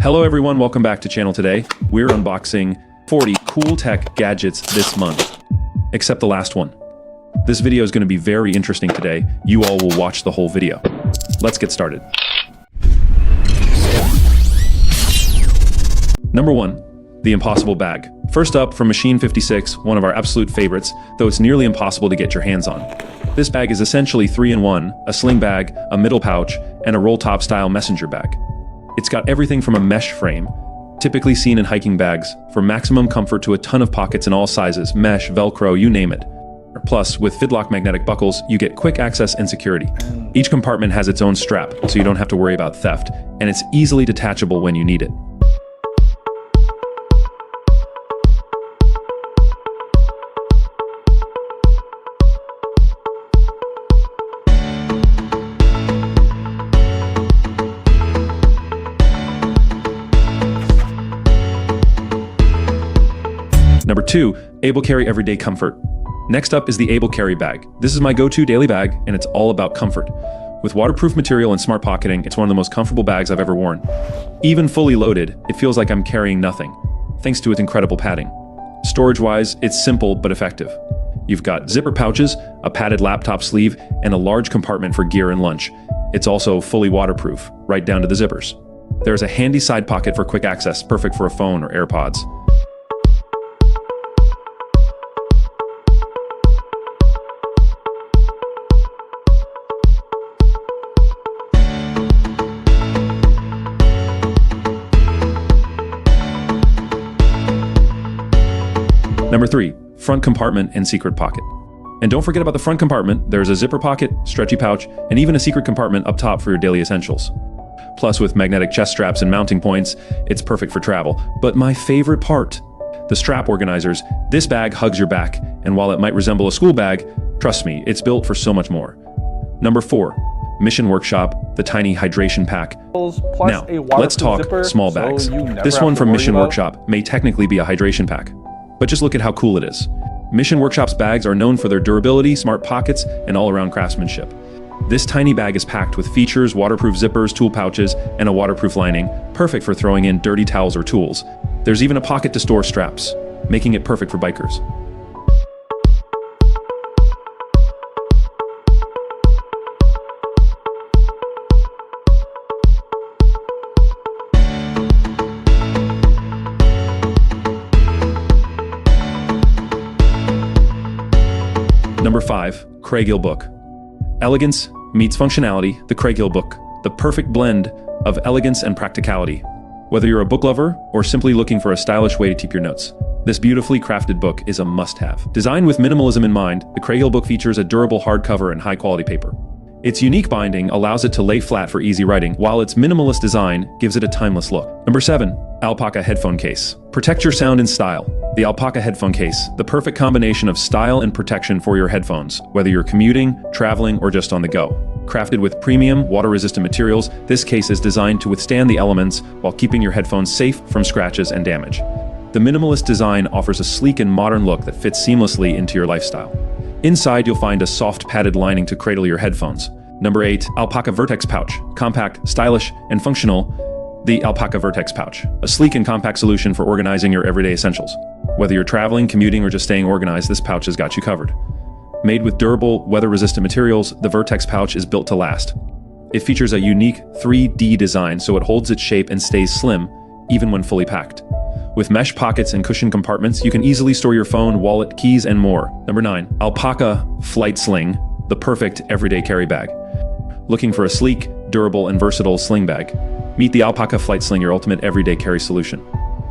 Hello everyone, welcome back to channel today. We're unboxing 40 cool tech gadgets this month. Except the last one. This video is going to be very interesting today. You all will watch the whole video. Let's get started. Number 1. The Impossible Bag. First up, from Machine 56, one of our absolute favorites, though it's nearly impossible to get your hands on. This bag is essentially 3-in-1, a sling bag, a middle pouch, and a roll-top style messenger bag. It's got everything from a mesh frame, typically seen in hiking bags, for maximum comfort to a ton of pockets in all sizes, mesh, Velcro, you name it. Plus, with Fidlock magnetic buckles, you get quick access and security. Each compartment has its own strap, so you don't have to worry about theft, and it's easily detachable when you need it. Number 2, AbleCarry Everyday Comfort. Next up is the AbleCarry bag. This is my go-to daily bag, and it's all about comfort. With waterproof material and smart pocketing, it's one of the most comfortable bags I've ever worn. Even fully loaded, it feels like I'm carrying nothing, thanks to its incredible padding. Storage-wise, it's simple but effective. You've got zipper pouches, a padded laptop sleeve, and a large compartment for gear and lunch. It's also fully waterproof, right down to the zippers. There's a handy side pocket for quick access, perfect for a phone or AirPods. Number 3, front compartment and secret pocket. And don't forget about the front compartment. There's a zipper pocket, stretchy pouch, and even a secret compartment up top for your daily essentials. Plus, with magnetic chest straps and mounting points, it's perfect for travel. But my favorite part, the strap organizers. This bag hugs your back, and while it might resemble a school bag, trust me, it's built for so much more. Number 4, Mission Workshop, the tiny hydration pack. Now, let's talk small bags. This one from Mission Workshop may technically be a hydration pack. But just look at how cool it is. Mission Workshop's bags are known for their durability, smart pockets, and all-around craftsmanship. This tiny bag is packed with features, waterproof zippers, tool pouches, and a waterproof lining, perfect for throwing in dirty towels or tools. There's even a pocket to store straps, making it perfect for bikers. Number 5, Craighill Book. Elegance meets functionality, the Craighill Book, the perfect blend of elegance and practicality. Whether you're a book lover or simply looking for a stylish way to keep your notes, this beautifully crafted book is a must-have. Designed with minimalism in mind, the Craighill Book features a durable hardcover and high-quality paper. Its unique binding allows it to lay flat for easy writing, while its minimalist design gives it a timeless look. Number 7, Alpaka Headphone Case. Protect your sound in style. The Alpaka headphone case, the perfect combination of style and protection for your headphones, whether you're commuting, traveling, or just on the go. Crafted with premium, water-resistant materials, this case is designed to withstand the elements while keeping your headphones safe from scratches and damage. The minimalist design offers a sleek and modern look that fits seamlessly into your lifestyle. Inside, you'll find a soft padded lining to cradle your headphones. Number 8, Alpaka Vertex Pouch. Compact, stylish, and functional. The Alpaka Vertex Pouch, a sleek and compact solution for organizing your everyday essentials. Whether you're traveling, commuting, or just staying organized, this pouch has got you covered. Made with durable, weather-resistant materials, the Vertex pouch is built to last. It features a unique 3D design, so it holds its shape and stays slim, even when fully packed. With mesh pockets and cushioned compartments, you can easily store your phone, wallet, keys, and more. Number 9, Alpaka Flight Sling, the perfect everyday carry bag. Looking for a sleek, durable, and versatile sling bag? Meet the Alpaka Flight Sling, your ultimate everyday carry solution.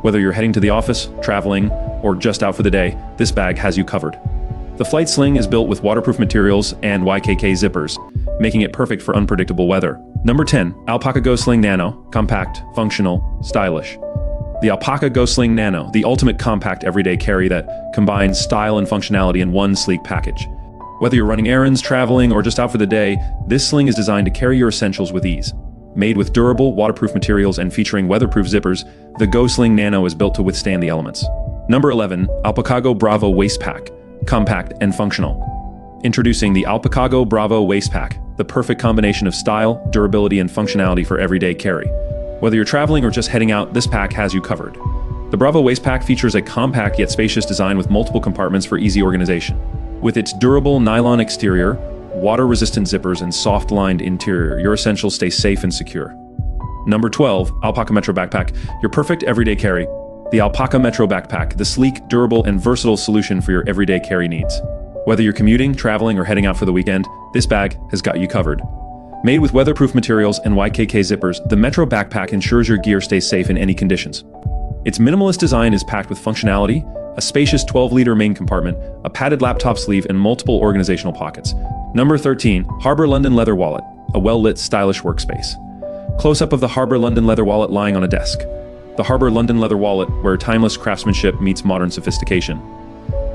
Whether you're heading to the office, traveling, or just out for the day, this bag has you covered. The Flight Sling is built with waterproof materials and YKK zippers, making it perfect for unpredictable weather. Number 10, AlpakaGo Sling Nano, compact, functional, stylish. The AlpakaGo Sling Nano, the ultimate compact everyday carry that combines style and functionality in one sleek package. Whether you're running errands, traveling, or just out for the day, this sling is designed to carry your essentials with ease. Made with durable, waterproof materials and featuring weatherproof zippers, the Go Sling Nano is built to withstand the elements. Number 11, AlpakaGo Bravo Waist Pack, compact and functional. Introducing the AlpakaGo Bravo Waist Pack, the perfect combination of style, durability, and functionality for everyday carry. Whether you're traveling or just heading out, this pack has you covered. The Bravo Waist Pack features a compact yet spacious design with multiple compartments for easy organization. With its durable nylon exterior, water-resistant zippers, and soft-lined interior, your essentials stay safe and secure. Number 12, Alpaka Metro Backpack, your perfect everyday carry. The Alpaka Metro Backpack, the sleek, durable, and versatile solution for your everyday carry needs. Whether you're commuting, traveling, or heading out for the weekend, this bag has got you covered. Made with weatherproof materials and YKK zippers, the Metro Backpack ensures your gear stays safe in any conditions. Its minimalist design is packed with functionality, a spacious 12-liter main compartment, a padded laptop sleeve, and multiple organizational pockets. Number 13, HARBER London Leather Wallet, a well-lit, stylish workspace. Close-up of the HARBER London Leather Wallet lying on a desk. The HARBER London Leather Wallet, where timeless craftsmanship meets modern sophistication.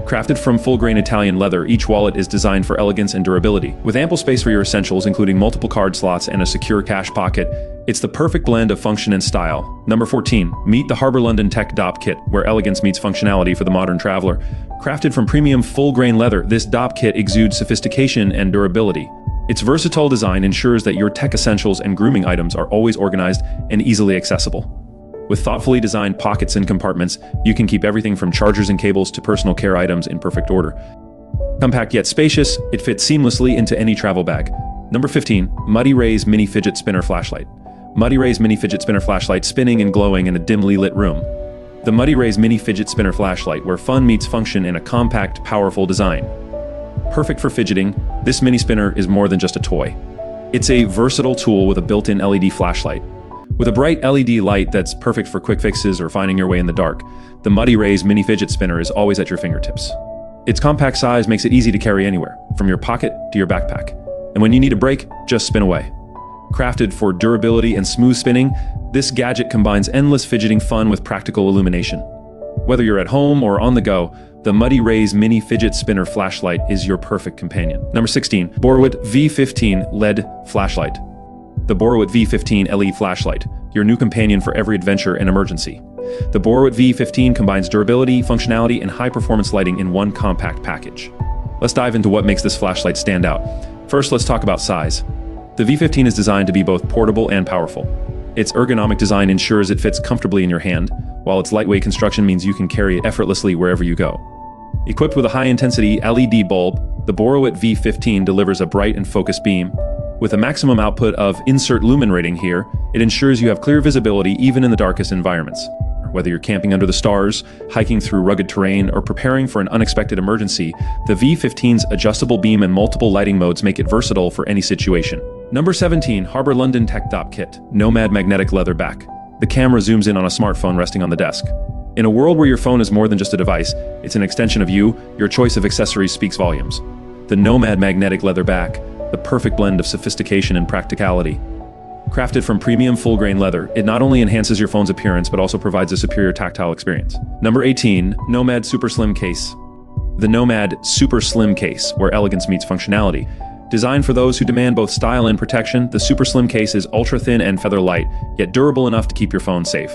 Crafted from full-grain Italian leather, each wallet is designed for elegance and durability. With ample space for your essentials, including multiple card slots and a secure cash pocket, it's the perfect blend of function and style. Number 14, meet the HARBER London Tech DOP Kit, where elegance meets functionality for the modern traveler. Crafted from premium full-grain leather, this DOP Kit exudes sophistication and durability. Its versatile design ensures that your tech essentials and grooming items are always organized and easily accessible. With thoughtfully designed pockets and compartments, you can keep everything from chargers and cables to personal care items in perfect order. Compact yet spacious, it fits seamlessly into any travel bag. Number 15, Muddy Ray's Mini Fidget Spinner Flashlight. Muddy Ray's Mini Fidget Spinner Flashlight, spinning and glowing in a dimly lit room. The Muddy Ray's Mini Fidget Spinner Flashlight, where fun meets function in a compact, powerful design. Perfect for fidgeting, this mini spinner is more than just a toy. It's a versatile tool with a built-in LED flashlight. With a bright LED light that's perfect for quick fixes or finding your way in the dark, the Muddy Ray's Mini Fidget Spinner is always at your fingertips. Its compact size makes it easy to carry anywhere, from your pocket to your backpack. And when you need a break, just spin away. Crafted for durability and smooth spinning, this gadget combines endless fidgeting fun with practical illumination. Whether you're at home or on the go, the Muddy Ray's Mini Fidget Spinner Flashlight is your perfect companion. Number 16, Borowit V15 LED Flashlight. The Borowit V15 LED Flashlight, your new companion for every adventure and emergency. The Borowit V15 combines durability, functionality, and high-performance lighting in one compact package. Let's dive into what makes this flashlight stand out. First, let's talk about size. The V15 is designed to be both portable and powerful. Its ergonomic design ensures it fits comfortably in your hand, while its lightweight construction means you can carry it effortlessly wherever you go. Equipped with a high-intensity LED bulb, the Borowit V15 delivers a bright and focused beam. With a maximum output of insert lumen rating here, it ensures you have clear visibility even in the darkest environments. Whether you're camping under the stars, hiking through rugged terrain, or preparing for an unexpected emergency, the V15's adjustable beam and multiple lighting modes make it versatile for any situation. Number 17, HARBER London Tech DOP Kit, Nomad Magnetic Leather Back. The camera zooms in on a smartphone resting on the desk. In a world where your phone is more than just a device, it's an extension of you, your choice of accessories speaks volumes. The Nomad Magnetic Leather Back, the perfect blend of sophistication and practicality. Crafted from premium full-grain leather, it not only enhances your phone's appearance but also provides a superior tactile experience. Number 18, Nomad Super Slim Case. The Nomad Super Slim Case, where elegance meets functionality. Designed for those who demand both style and protection, the Super Slim Case is ultra-thin and feather-light, yet durable enough to keep your phone safe.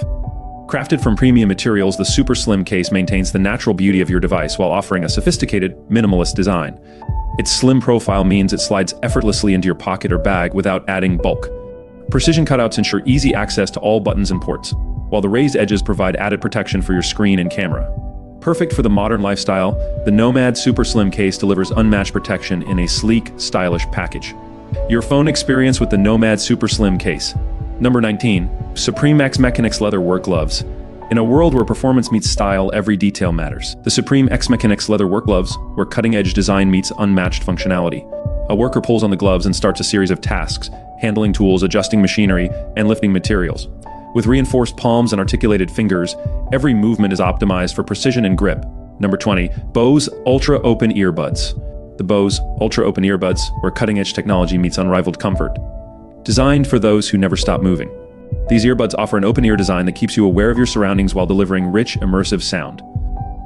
Crafted from premium materials, the Super Slim Case maintains the natural beauty of your device while offering a sophisticated, minimalist design. Its slim profile means it slides effortlessly into your pocket or bag without adding bulk. Precision cutouts ensure easy access to all buttons and ports, while the raised edges provide added protection for your screen and camera. Perfect for the modern lifestyle, the Nomad Super Slim Case delivers unmatched protection in a sleek, stylish package. Your phone experience with the Nomad Super Slim Case. Number 19, Supreme X Mechanics Leather Work Gloves. In a world where performance meets style, every detail matters. The Supreme X Mechanics Leather Work Gloves, where cutting-edge design meets unmatched functionality. A worker pulls on the gloves and starts a series of tasks, handling tools, adjusting machinery, and lifting materials. With reinforced palms and articulated fingers, every movement is optimized for precision and grip. Number 20, Bose Ultra Open Earbuds. The Bose Ultra Open Earbuds, where cutting-edge technology meets unrivaled comfort. Designed for those who never stop moving. These earbuds offer an open-ear design that keeps you aware of your surroundings while delivering rich, immersive sound.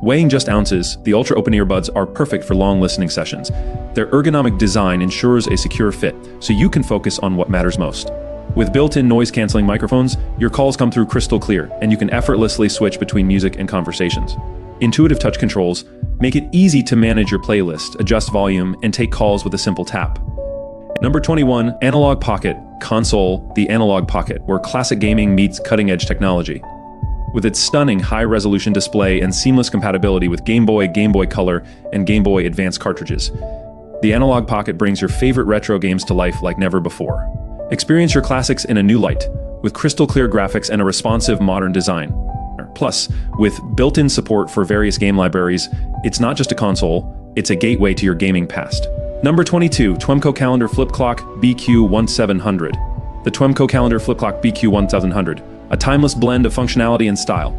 Weighing just ounces, the Ultra Open Earbuds are perfect for long listening sessions. Their ergonomic design ensures a secure fit, so you can focus on what matters most. With built-in noise-canceling microphones, your calls come through crystal clear, and you can effortlessly switch between music and conversations. Intuitive touch controls make it easy to manage your playlist, adjust volume, and take calls with a simple tap. Number 21, Analog Pocket Console, the Analog Pocket, where classic gaming meets cutting-edge technology. With its stunning high-resolution display and seamless compatibility with Game Boy, Game Boy Color, and Game Boy Advance cartridges, the Analog Pocket brings your favorite retro games to life like never before. Experience your classics in a new light, with crystal-clear graphics and a responsive modern design. Plus, with built-in support for various game libraries, it's not just a console, it's a gateway to your gaming past. Number 22, Temu Calendar Flip Clock BQ1700. The Temu Calendar Flip Clock BQ1700, a timeless blend of functionality and style.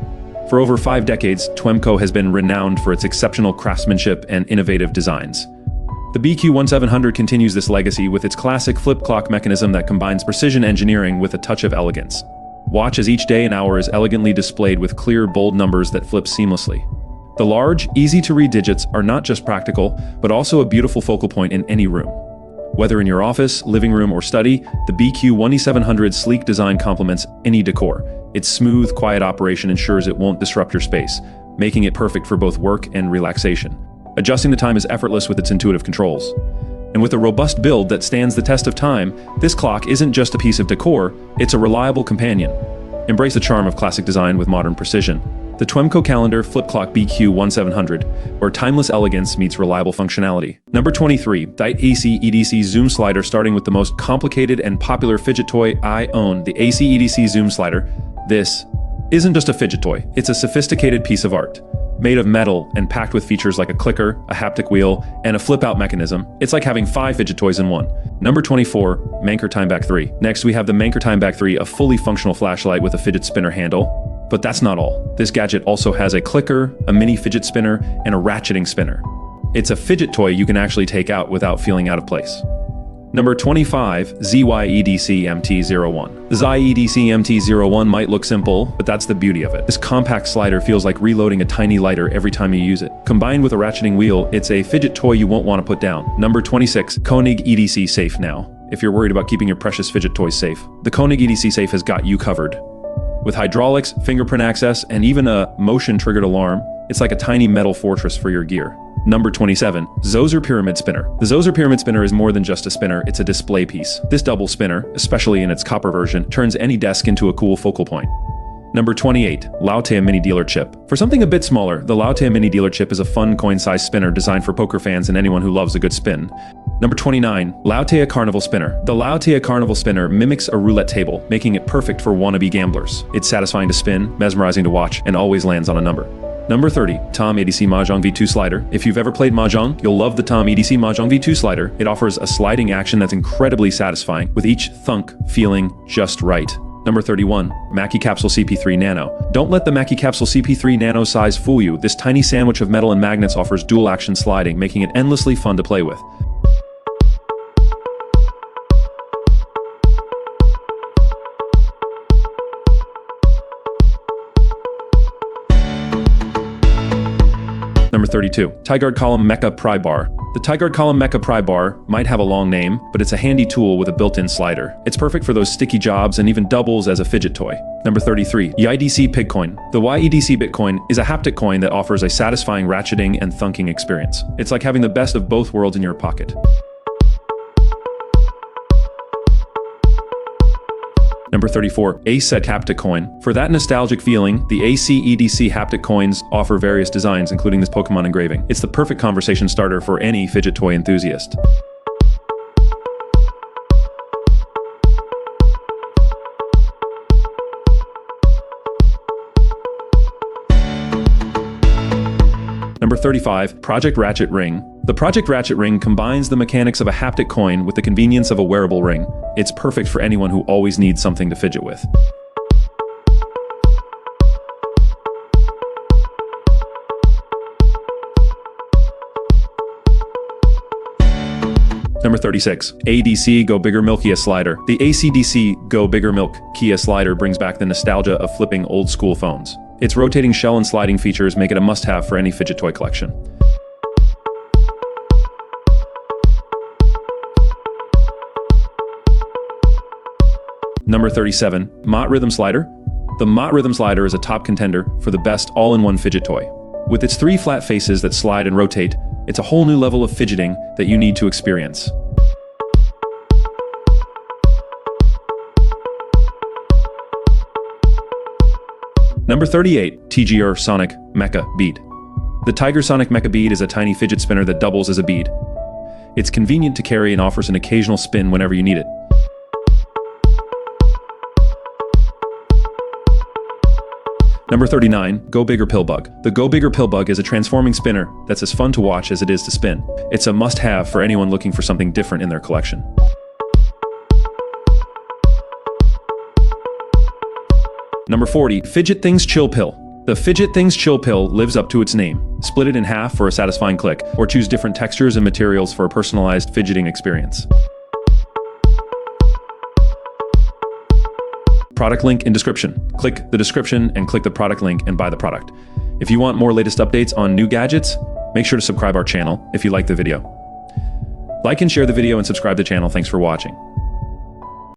For over 5 decades, Temu has been renowned for its exceptional craftsmanship and innovative designs. The BQ1700 continues this legacy with its classic flip clock mechanism that combines precision engineering with a touch of elegance. Watch as each day and hour is elegantly displayed with clear, bold numbers that flip seamlessly. The large, easy-to-read digits are not just practical, but also a beautiful focal point in any room. Whether in your office, living room, or study, the BQ1700's sleek design complements any decor. Its smooth, quiet operation ensures it won't disrupt your space, making it perfect for both work and relaxation. Adjusting the time is effortless with its intuitive controls. And with a robust build that stands the test of time, this clock isn't just a piece of decor, it's a reliable companion. Embrace the charm of classic design with modern precision. The Temu Calendar Flip Clock BQ1700, where timeless elegance meets reliable functionality. Number 23, the AC EDC Zoom Slider. Starting with the most complicated and popular fidget toy I own, the AC EDC Zoom Slider. This isn't just a fidget toy, it's a sophisticated piece of art. Made of metal and packed with features like a clicker, a haptic wheel, and a flip-out mechanism, it's like having 5 fidget toys in one. Number 24, Manker Timeback 3. Next, we have the Manker Timeback 3, a fully functional flashlight with a fidget spinner handle. But that's not all. This gadget also has a clicker, a mini fidget spinner, and a ratcheting spinner. It's a fidget toy you can actually take out without feeling out of place. Number 25, ZYEDC MT01. The ZYEDC MT01 might look simple, but that's the beauty of it. This compact slider feels like reloading a tiny lighter every time you use it. Combined with a ratcheting wheel, it's a fidget toy you won't want to put down. Number 26, Konig EDC Safe Now. If you're worried about keeping your precious fidget toys safe, the Konig EDC Safe has got you covered. With hydraulics, fingerprint access, and even a motion-triggered alarm, it's like a tiny metal fortress for your gear. Number 27, Zoser Pyramid Spinner. The Zoser Pyramid Spinner is more than just a spinner, it's a display piece. This double spinner, especially in its copper version, turns any desk into a cool focal point. Number 28, Lautea Mini Dealer Chip. For something a bit smaller, the Lautea Mini Dealer Chip is a fun coin-sized spinner designed for poker fans and anyone who loves a good spin. Number 29, Lautea Carnival Spinner. The Lautea Carnival Spinner mimics a roulette table, making it perfect for wannabe gamblers. It's satisfying to spin, mesmerizing to watch, and always lands on a number. Number 30, Tom EDC Mahjong V2 Slider. If you've ever played Mahjong, you'll love the Tom EDC Mahjong V2 Slider. It offers a sliding action that's incredibly satisfying, with each thunk feeling just right. Number 31, Mackie Capsule CP3 Nano. Don't let the Mackie Capsule CP3 Nano size fool you. This tiny sandwich of metal and magnets offers dual action sliding, making it endlessly fun to play with. Number 32, Tigard Column Mecha Pry Bar. The Tigard Column Mecha Pry Bar might have a long name, but it's a handy tool with a built-in slider. It's perfect for those sticky jobs and even doubles as a fidget toy. Number 33, YEDC Pigcoin. The YEDC Bitcoin is a haptic coin that offers a satisfying ratcheting and thunking experience. It's like having the best of both worlds in your pocket. Number 34, ACET Haptic Coin. For that nostalgic feeling, the ACEDC Haptic Coins offer various designs, including this Pokemon engraving. It's the perfect conversation starter for any fidget toy enthusiast. Number 35, Project Ratchet Ring. The Project Ratchet Ring combines the mechanics of a haptic coin with the convenience of a wearable ring. It's perfect for anyone who always needs something to fidget with. Number 36, ADC Go Bigger Milk Kia Slider. The ACDC Go Bigger Milk Kia Slider brings back the nostalgia of flipping old school phones. Its rotating shell and sliding features make it a must-have for any fidget toy collection. Number 37, Mott Rhythm Slider. The Mott Rhythm Slider is a top contender for the best all-in-one fidget toy. With its 3 flat faces that slide and rotate, it's a whole new level of fidgeting that you need to experience. Number 38, TGR Sonic Mecha Bead. The Tiger Sonic Mecha Bead is a tiny fidget spinner that doubles as a bead. It's convenient to carry and offers an occasional spin whenever you need it. Number 39, Go Bigger Pill Bug. The Go Bigger Pill Bug is a transforming spinner that's as fun to watch as it is to spin. It's a must-have for anyone looking for something different in their collection. Number 40, Fidget Things Chill Pill. The Fidget Things Chill Pill lives up to its name. Split it in half for a satisfying click, or choose different textures and materials for a personalized fidgeting experience. Product link in description. Click the description and click the product link and buy the product. If you want more latest updates on new gadgets, make sure to subscribe our channel if you like the video. Like and share the video and subscribe to the channel. Thanks for watching.